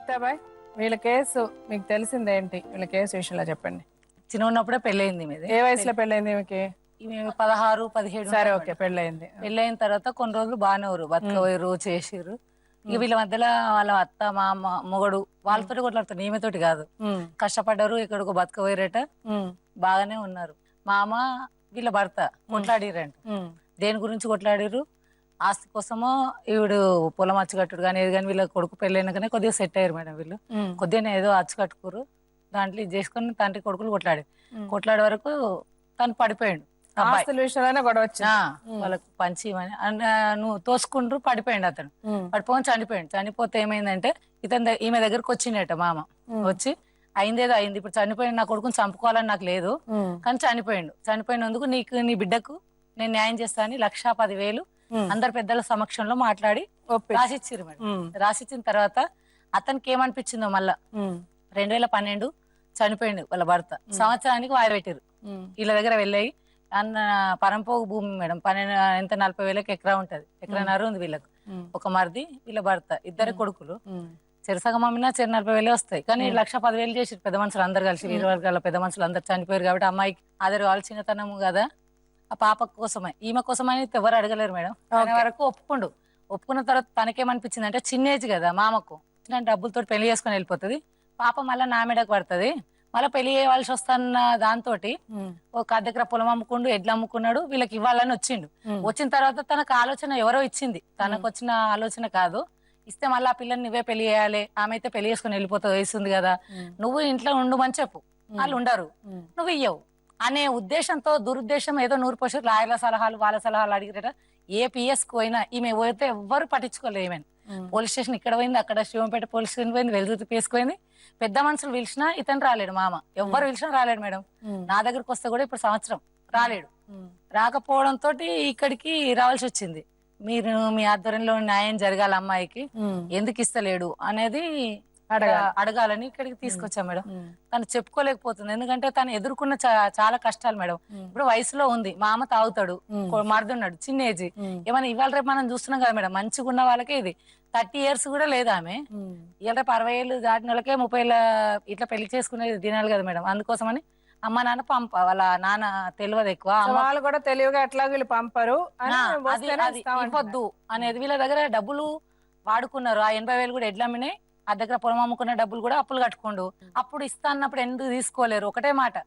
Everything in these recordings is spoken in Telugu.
ముక్తాబాయ్, వీళ్ళ కేసు మీకు తెలిసిందేంటి? వీళ్ళ కేసు విషయంలో చెప్పండి. చిన్న ఉన్నప్పుడే పెళ్ళయింది మీది. ఏ వయసులో పెళ్ళైంది ఈమెకి? ఈమె 16, 17. సరే, ఓకే, పెళ్ళయింది. పెళ్ళైన తర్వాత కొన్ని రోజులు బాగానే ఊరు బతకపోయారు, చేసిర్రు. ఇక వీళ్ళ మధ్యలో వాళ్ళ అత్త, మామ, మొగడు వాళ్ళతోటి కొట్లాడుతారు, ఈమెతోటి కాదు. కష్టపడ్డారు, ఇక్కడికి బతకపోయారట, బాగానే ఉన్నారు. మామ వీళ్ళ భర్త కొట్లాడిరంట. దేని గురించి కొట్లాడిరు? ఆస్తి కోసమో ఈవిడు పొలం అచ్చుకట్టుడు కానీ ఏది కానీ వీళ్ళ కొడుకు పెళ్ళైనాకనే కొద్దిగా సెట్ అయ్యారు మేడం. వీళ్ళు కొద్దిగా ఏదో అచ్చుకట్టుకురు, దాంట్లో ఇది చేసుకుని తండ్రి కొడుకులు కొట్లాడే వరకు తను పడిపోయాడు. వాళ్ళకు పంచి నువ్వు తోసుకుంటూ పడిపోయాడు. అతను పడిపోయి చనిపోయాడు. చనిపోతే ఏమైందంటే ఈమె దగ్గరకు వచ్చిండట మామ. వచ్చి అయిందేదో అయింది, ఇప్పుడు చనిపోయింది, నా కొడుకుని చంపుకోవాలని నాకు లేదు, కానీ చనిపోయాడు. చనిపోయినందుకు నీ బిడ్డకు నేను న్యాయం చేస్తా అని 1,10,000 అందరి పెద్దల సమక్షంలో మాట్లాడి రాసిచ్చిరు మేడం. రాసిచ్చిన తర్వాత అతనికి ఏమనిపించిందో మళ్ళా 2012 చనిపోయిండు వాళ్ళ భర్త. సంవత్సరానికి వాయిదా పెట్టిరు. వీళ్ళ దగ్గర వెళ్ళాయి. అన్న పరంపోగు భూమి మేడం, 40,000 ఎకరా ఉంటది, ఎకరన్నర ఉంది వీళ్ళకు. ఒక మరిది, వీళ్ళ భర్త, ఇద్దరు కొడుకులు. చెరసగం అమ్మినా 40,000 వస్తాయి, కానీ 1,10,000 చేసి పెద్ద మనుషులు అందరు కలిసి, వీరి వర్గాల పెద్ద మనుషులు అందరు చనిపోయారు కాబట్టి అమ్మాయికి ఆధారు వాళ్ళ చిన్నతనము కదా, ఆ పాప కోసమే, ఈమె కోసమని ఎవరు అడగలేరు మేడం. అనే వరకు ఒప్పుకున్న తర్వాత తనకేమనిపించింది అంటే, చిన్న ఏజ్ కదా మామకు, డబ్బులతో పెళ్లి చేసుకుని వెళ్ళిపోతుంది, పాప మళ్ళీ నా మీదకి పడుతుంది, మళ్ళీ పెళ్లి చేయవలసి వస్తున్న దాంతో ఒక దగ్గర పొలం అమ్ముకుండు, ఎడ్లు అమ్ముకున్నాడు, వీళ్ళకి ఇవ్వాలని వచ్చిండు. వచ్చిన తర్వాత తనకు ఆలోచన ఎవరో ఇచ్చింది, తనకు వచ్చిన ఆలోచన కాదు. ఇస్తే మళ్ళీ ఆ పిల్లని నువ్వే పెళ్లి చేయాలి, ఆమె అయితే పెళ్లి చేసుకుని వెళ్ళిపోతావు, వయసుంది కదా, నువ్వు ఇంట్లో ఉండమని చెప్పు, వాళ్ళు ఉండరు, నువ్వు ఇయ్యవు అనే ఉద్దేశంతో, దురుద్దేశం ఏదో 100 పోషకులు లాయర్ల సలహాలు వాళ్ళ సలహాలు అడిగిరట. ఏ పిఎస్కి పోయినా ఈమె పోతే ఎవ్వరు పట్టించుకోలేదు. ఏమైనా పోలీస్ స్టేషన్ ఇక్కడ పోయింది, అక్కడ శివంపేట పోలీస్ స్టేషన్ పోయింది, వెలుగుతి పిఎస్కి పెద్ద మనుషులు పిలిచినా ఇతను రాలేడు. మామ ఎవ్వరు పిలిచినా రాలేడు మేడం. నా దగ్గరకు వస్తే కూడా ఇప్పుడు సంవత్సరం రాలేడు. రాకపోవడంతో ఇక్కడికి రావాల్సి వచ్చింది. మీరు మీ ఆధ్వర్యంలో న్యాయం జరగాల, అమ్మాయికి ఎందుకు ఇస్తలేడు అనేది అడగాలని ఇక్కడికి తీసుకొచ్చా మేడం. తను చెప్పుకోలేకపోతుంది, ఎందుకంటే తను ఎదుర్కొన్న చాలా కష్టాలు మేడం. ఇప్పుడు వయసులో ఉంది, మామ తాగుతాడు, మరుదున్నాడు, చిన్న ఏజ్. ఏమైనా ఇవాళ రేపు మనం చూస్తున్నాం కదా మేడం, మంచిగా ఉన్న వాళ్ళకే ఇది 30 years కూడా లేదు ఆమె. ఇవాళ రేపు 60 ఏళ్ళు దాటిన వాళ్ళకే 30 ఏళ్ళ ఇట్లా పెళ్లి చేసుకునేది తినాలి కదా మేడం. అందుకోసమని అమ్మ నాన్న వాళ్ళ నాన్న తెలియదు ఎక్కువ, వాళ్ళు కూడా తెలివిగా ఎట్లా వీళ్ళు పంపరు, ఇవ్వద్దు అనేది. వీళ్ళ దగ్గర డబ్బులు వాడుకున్నారు, ఆ 80,000 కూడా ఎడ్లమ్మినాయి, ఆ దగ్గర పొలం అమ్ముకున్న డబ్బులు కూడా అప్పులు కట్టుకోండు. అప్పుడు ఇస్తా అన్నప్పుడు ఎందుకు తీసుకోలేరు? ఒకటే మాట,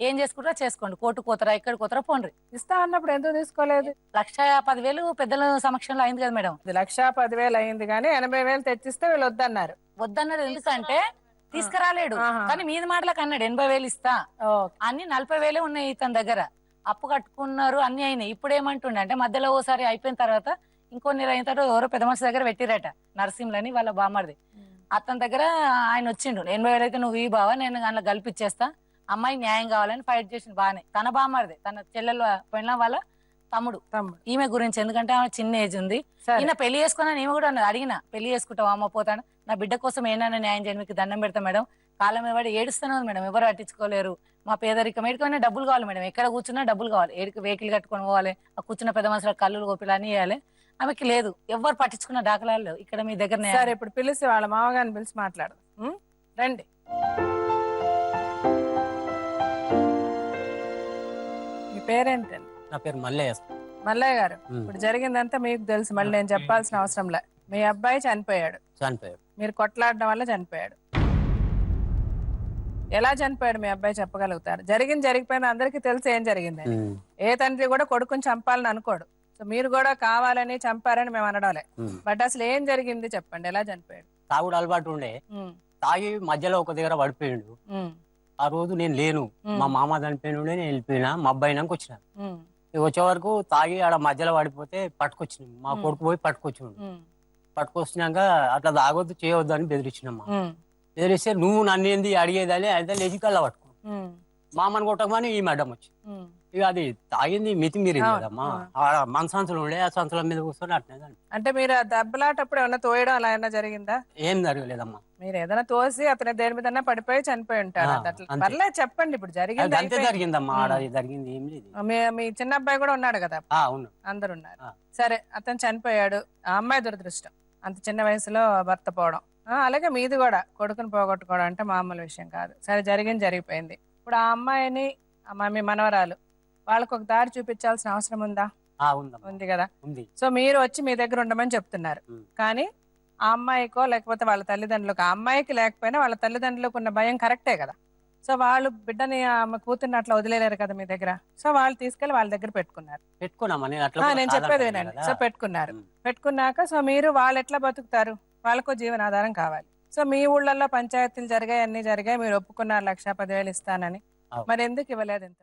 ఏం చేసుకుంటారా చేసుకోండి, కోర్టు పోతారా, ఎక్కడికి పోతారా పోండి. ఇస్తా అన్నప్పుడు ఎందుకు తీసుకోలేదు? 1,10,000 పెద్దల సమక్షంలో అయింది కదా మేడం. 1,10,000 అయింది, కానీ 80,000 తెచ్చిస్తే వీళ్ళు వద్దన్నారు. ఎందుకంటే తీసుకురాలేడు, కానీ మీది మాటలకు అన్నాడు 80,000 ఇస్తా అన్ని. 40,000 ఉన్నాయి ఇతని దగ్గర, అప్పు కట్టుకున్నారు, అన్ని అయినాయి. ఇప్పుడు ఏమంటుండే అంటే, మధ్యలో ఓసారి అయిపోయిన తర్వాత ఇంకొన్ని అయిన తర్వాత ఎవరో పెద్ద మనిషి దగ్గర పెట్టిరట, నరసింహులని వాళ్ళ బామ్మర్ది. అతని దగ్గర ఆయన వచ్చిండు, 80,000 అయితే నువ్వు ఈ బావా, నేను అందులో కల్పించేస్తా, అమ్మాయి న్యాయం కావాలని ఫైట్ చేసిండు బాగానే. తన బామ్మర్ది, తన చెల్లెలు పోయిన వాళ్ళ తమ్ముడు ఈమె గురించి, ఎందుకంటే ఆమె చిన్న ఏజ్ ఉంది. ఈయన పెళ్లి చేసుకున్నాను, ఈమె కూడా అన్నది, అడిగిన పెళ్లి చేసుకుంటావా అమ్మ, పోతాను, నా బిడ్డ కోసం ఏమైనా న్యాయం చేయండి, మీకు దండం పెడతా మేడం, కాలం మీద ఏడుస్తూనే ఉంది మేడం, ఎవరు పట్టించుకోలేరు, మా పేదరికం, ఏడుకోనే డబ్బులు కావాలి మేడం, ఎక్కడ కూర్చున్నా డబ్బులు కావాలి, ఏడికి వెహికల్ కట్టుకొని పోవాలి, ఆ కూర్చున్న పెద్ద మనుషుల కళ్ళు గోపిలు అని వేయాలి, ఆమెకి లేదు, ఎవరు పట్టించుకున్న దాఖలాలు లేవు ఇక్కడ మీ దగ్గర. సరే, ఇప్పుడు పిలిచి వాళ్ళ మామగారిని పిలిచి మాట్లాడు, రండి. మీ పేరేంటండి? నా పేరు మల్లయ్య. మల్లయ్య గారు, ఇప్పుడు జరిగిందంతా మీకు తెలుసు, మళ్ళీ నేను చెప్పాల్సిన అవసరం లే. మీ అబ్బాయి చనిపోయాడు, మీరు కొట్లాడడం వల్ల చనిపోయాడు. ఎలా చనిపోయాడు మీ అబ్బాయి చెప్పగలుగుతారు? జరిగిపోయిన అందరికీ తెలుసు ఏం జరిగిందని. ఏ తండ్రి కూడా కొడుకుని చంపాలని అనుకోడు. సో మీరు కూడా కావాలని చంపారని మేము అనడాలే, బట్ అసలు ఏం జరిగింది చెప్పండి, ఎలా చనిపోయాడు? తాగుడు అలవాటు ఉండే, తాగి మధ్యలో ఒక దగ్గర పడిపోయాడు. ఆ రోజు నేను లేను, మా మామ చనిపోయిన నేను వెళ్ళిపోయినా, మా అబ్బాయినాక వచ్చిన. వచ్చే వరకు తాగి ఆడ మధ్యలో పడిపోతే పట్టుకొచ్చినాం, మా కొడుకు పోయి పట్టుకొచ్చినాడు. పట్టుకొచ్చినాక అట్లా తాగొద్దు చేయవద్దు అని బెదిరించినమ్మా. బెదిరిస్తే నువ్వు నన్ను ఏంది అడిగేదని అయితే లేచి కల్లా పట్టుకో, మామని కొట్టకమని ఈ మేడం వచ్చి, ఇక అది తాగింది మితి మీరింది కదమ్మా, మన సంచులు ఉండే ఆ సంచుల మీద కూర్చొని అట్నే. అంటే మీరు దెబ్బలాటప్పుడు ఏమన్నా తోయడం అలా ఏమన్నా జరిగిందా? ఏం జరగలేదమ్మా. మీరు ఏదైనా తోసి అతని దేని మీద పడిపోయి చనిపోయి ఉంటారు, పర్లేదు చెప్పండి. ఇప్పుడు జరిగింది అంతే జరిగిందమ్మా, ఆడ జరిగింది ఏం లేదు. మీ చిన్న అబ్బాయి కూడా ఉన్నాడు కదా? అవును, అందరు ఉన్నారు. సరే, అతను చనిపోయాడు, ఆ అమ్మాయి దురదృష్టం, అంత చిన్న వయసులో భర్త పోవడం అలాగే మీది కూడా కొడుకుని పోగొట్టుకోవడం అంటే మామూలు విషయం కాదు. సరే జరిగింది జరిగిపోయింది. ఇప్పుడు ఆ అమ్మాయిని మీ మనవరాలు వాళ్ళకు ఒక దారి చూపించాల్సిన అవసరం ఉందా? ఉందమ్మా. ఉంది కదా. ఉంది. సో మీరు వచ్చి మీ దగ్గర ఉండమని చెప్తున్నారు. కానీ ఆ అమ్మాయికో లేకపోతే వాళ్ళ తల్లిదండ్రులకు, ఆ అమ్మాయికి లేకపోయినా వాళ్ళ తల్లిదండ్రులకు ఉన్న భయం కరెక్టే కదా. సో వాళ్ళు బిడ్డని కూతుర్ని అట్లా వదిలేలేరు కదా మీ దగ్గర. సో వాళ్ళు తీసుకెళ్లి వాళ్ళ దగ్గర పెట్టుకున్నారు. పెట్టుకున్నామా నేను అట్లా నేను చెప్పేది వినండి. సో పెట్టుకున్నారు. పెట్టుకున్నాక సో మీరు వాళ్ళు ఎట్లా బతుకుతారు? వాళ్ళకు జీవనాధారం కావాలి. సో మీ ఊళ్ళల్లో పంచాయతీలు జరిగాయి, అన్ని జరిగాయి, మీరు ఒప్పుకున్నారు 1,10,000 ఇస్తానని. మరి ఎందుకు ఇవ్వలేదు ఇంత?